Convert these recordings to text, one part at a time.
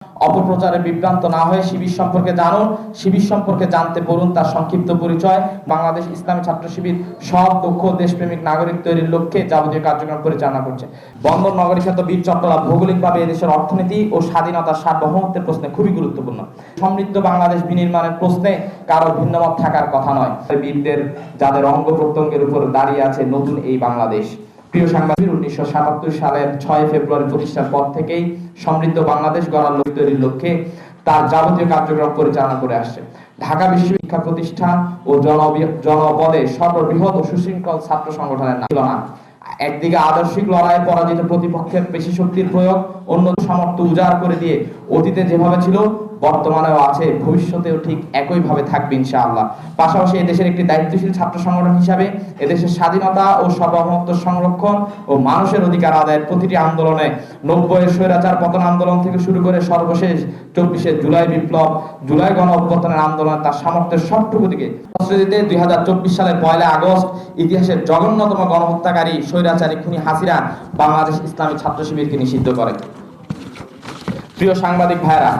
অপপ্রচারে বিভ্রান্ত না হয়ে শিবির সম্পর্কে জানুন, শিবির সম্পর্কে জানতে পড়ুন তার সংক্ষিপ্ত পরিচয়। বাংলাদেশ ইসলামী ছাত্র শিবির সব দক্ষ দেশপ্রেমিক নাগরিক তৈরির লক্ষ্যে যাবতীয় কার্যক্রম পরিচালনা করছে। বন্দর নগরী খ্যাত বীর চট্টলা ভৌগোলিকভাবে এদেশের অর্থনীতি ও স্বাধীনতার সার্বভৌমত্বের প্রশ্নে খুবই গুরুত্বপূর্ণ। সমৃদ্ধ বাংলাদেশ বিনির্মাণের প্রশ্নে কারো ভিন্নমত থাকার কথা নয়। বীরদের যাদের অঙ্গ প্রত্যঙ্গের উপর দাঁড়িয়ে আছে নতুন এই বাংলাদেশ। প্রিয় সাংবাদিক, 1977 সালের 6 ফেব্রুয়ারি প্রতিষ্ঠার পর থেকেই সমৃদ্ধ বাংলাদেশ গড়ার তৈরির লক্ষ্যে তার যাবতীয় কার্যক্রম পরিচালনা করে আসছে। ঢাকা বিশ্ববিদ্যালয় শিক্ষা প্রতিষ্ঠান ও জনপদে সর্ববৃহৎ ও সুশৃঙ্খল ছাত্র সংগঠনের নাম ছিল না। একদিকে আদর্শিক লড়াইয়ে পরাজিত প্রতিপক্ষের পেশি শক্তির প্রয়োগ, অন্য সামর্থ্য উজাড় করে দিয়ে অতীতে যেভাবে ছিল বর্তমানেও আছে, ভবিষ্যতেও ঠিক একইভাবে থাকবে ইনশাআল্লাহ। পাশাপাশি এদেশের একটি দায়িত্বশীল ছাত্র সংগঠন হিসাবে এদেশের স্বাধীনতা ও সার্বভৌমত্ব সংরক্ষণ ও মানুষের অধিকার আদায়ের প্রতিটি আন্দোলনে 90-এর স্বৈরাচার পতন আন্দোলন থেকে শুরু করে সর্বশেষ 24-এর জুলাই বিপ্লব, জুলাই গণ অভ্যুত্থানের আন্দোলনে তার সামর্থ্যের সবটুকু দিকে 2024 সালের 1 আগস্ট ইতিহাসের জঘন্যতম গণহত্যাকারী স্বৈরাচারী খুনি হাসিনা বাংলাদেশ ইসলামী ছাত্র শিবিরকে নিষিদ্ধ করে। প্রিয় সাংবাদিক ভাইরা,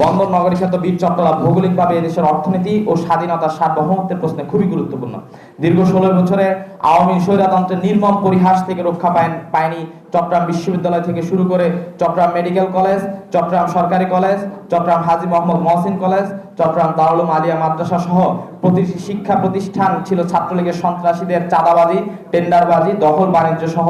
বন্দর নগরী খ্যাত বীর চট্টলা ভৌগোলিকভাবে এদেশের অর্থনীতি ও স্বাধীনতার সার্বভৌমত্বের প্রশ্নে খুবই গুরুত্বপূর্ণ। দীর্ঘ 16 বছরে আওয়ামী স্বৈরতন্ত্রের নির্মম পরিহাস থেকে রক্ষা পায়নি চট্টগ্রাম বিশ্ববিদ্যালয় থেকে শুরু করে চট্টগ্রাম মেডিকেল কলেজ, চট্টগ্রাম সরকারি কলেজ, চট্টগ্রাম হাজী মোহাম্মদ মহসিন কলেজ, চট্টগ্রাম দারুল উলুম আলিয়া মাদ্রাসা সহ প্রতিটি শিক্ষা প্রতিষ্ঠান ছিল ছাত্রলীগের সন্ত্রাসীদের চাঁদাবাজি, টেন্ডারবাজি, দখল বাণিজ্য সহ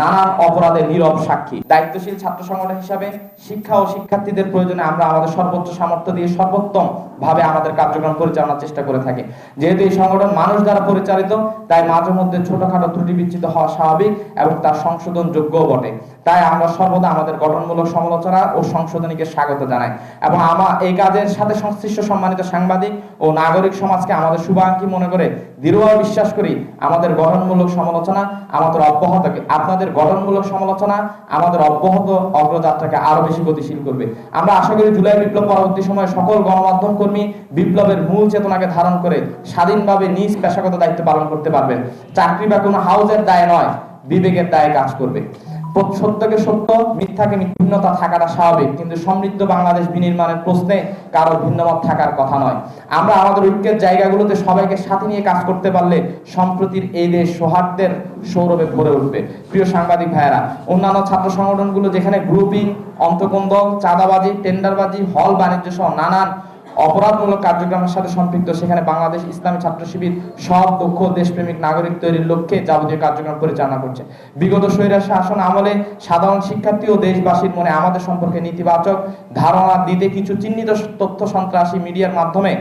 নানান অপরাধের নীরব সাক্ষী। দায়িত্বশীল ছাত্র সংগঠন হিসাবে শিক্ষা ও শিক্ষার্থীদের প্রয়োজনে আমরা আমাদের সর্বোচ্চ সামর্থ্য দিয়ে সর্বোত্তম ভাবে আমাদের কার্যক্রম পরিচালনার চেষ্টা করে থাকি। যেহেতু এই সংগঠন মানুষ দ্বারা পরিচালিত, তাই মাঝে মধ্যে ছোটখাটো ত্রুটি বিচ্যুত হওয়া স্বাভাবিক এবং তার সংশোধন যোগ্য বটে। তাই আমরা সর্বদা আমাদের গঠনমূলক সমালোচনা ও সংশোধনীকে স্বাগত জানাই এবং এই কাজের সাথে সংশ্লিষ্ট সম্মানিত সাংবাদিক ও নাগরিক সমাজকে আমাদের শুভাকাঙ্ক্ষী মনে করে দৃঢ়ভাবে বিশ্বাস করি আপনাদের গঠনমূলক সমালোচনা আমাদের অব্যাহত অগ্রযাত্রাকে আরো বেশি গতিশীল করবে। আমরা আশা করি জুলাই বিপ্লব পরবর্তী সময়ে সকল গণমাধ্যম কর্মী বিপ্লবের মূল চেতনাকে ধারণ করে স্বাধীনভাবে নিজ পেশাগত দায়িত্ব পালন করতে পারবেন। চাকরি বা কোনো হাউজের দায় নয়, বিবেকের দায়ে কাজ করবে। সত্যকে সত্য, মিথ্যাকে ভিন্নতা থাকাটা স্বাভাবিক, কিন্তু সমৃদ্ধ বাংলাদেশ বিনির্মাণের প্রশ্নে কারো ভিন্নমত থাকার কথা নয়। আমরা আমাদের ঐক্যের জায়গাগুলোতে সবাইকে সাথে নিয়ে কাজ করতে পারলে সম্প্রতির এই দেশ সৌহার্দ্যের সৌরভে ভরে উঠবে। প্রিয় সাংবাদিক ভাইয়েরা, অন্যান্য ছাত্র সংগঠনগুলো যেখানে গ্রুপিং, অন্তকন্দল, চাঁদাবাজি, টেন্ডারবাজি, হল বাণিজ্য সহ নানান অপরাধমূলক কার্যক্রমের সাথে সম্পৃক্ত, সেখানে বাংলাদেশ ইসলামী ছাত্র শিবির সব দক্ষ দেশপ্রেমিক নাগরিক তৈরির লক্ষ্যে যাবতীয় কার্যক্রম পরিচালনা করছে। বিগত স্বৈরাচার শাসন আমলে সাধারণ শিক্ষার্থী ও দেশবাসীর মনে আমাদের সম্পর্কে নেতিবাচক ধারণা দিতে কিছু চিহ্নিত তথ্য সন্ত্রাসী মিডিয়ার মাধ্যমে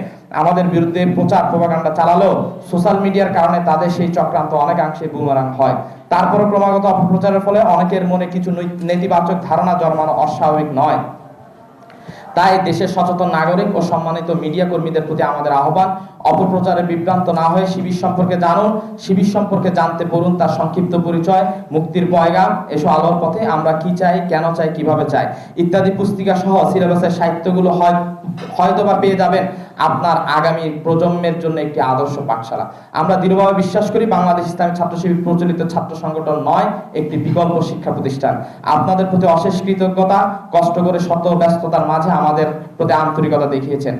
আমাদের বিরুদ্ধে প্রচার প্রপাগান্ডা চালালেও সোশ্যাল মিডিয়ার কারণে তাদের সেই চক্রান্ত অনেকাংশে বুমেরাং হয়। তারপরে ক্রমাগত অপপ্রচারের ফলে অনেকের মনে কিছু নেতিবাচক ধারণা জন্মানো অস্বাভাবিক নয়। তাই দেশের সচেতন নাগরিক ও সম্মানিত মিডিয়া কর্মীদের প্রতি আমাদের আহ্বান, অপপ্রচারে বিভ্রান্ত না হয়ে শিবির সম্পর্কে জানুন, শিবির সম্পর্কে জানতে পড়ুন তার সংক্ষিপ্ত পরিচয়, মুক্তির পয়গাম, এসো আলোর পথে, আমরা কি চাই, কেন চাই, কিভাবে চাই ইত্যাদি পুস্তিকা সহ সিলেবাসের সাহিত্যগুলো হয়তোবা পেয়ে যাবেন আপনার আগামী প্রজন্মের জন্য একটি আদর্শ পাঠশালা। আমরা দৃঢ়ভাবে বিশ্বাস করি বাংলাদেশ ইসলামী ছাত্র শিবির প্রচলিত ছাত্র সংগঠন নয়, একটি বিকল্প শিক্ষা প্রতিষ্ঠান। আপনাদের প্রতি অশেষ কৃতজ্ঞতা, কষ্ট করে শত ব্যস্ততার মাঝে আমাদের প্রতি আন্তরিকতা দেখিয়েছেন।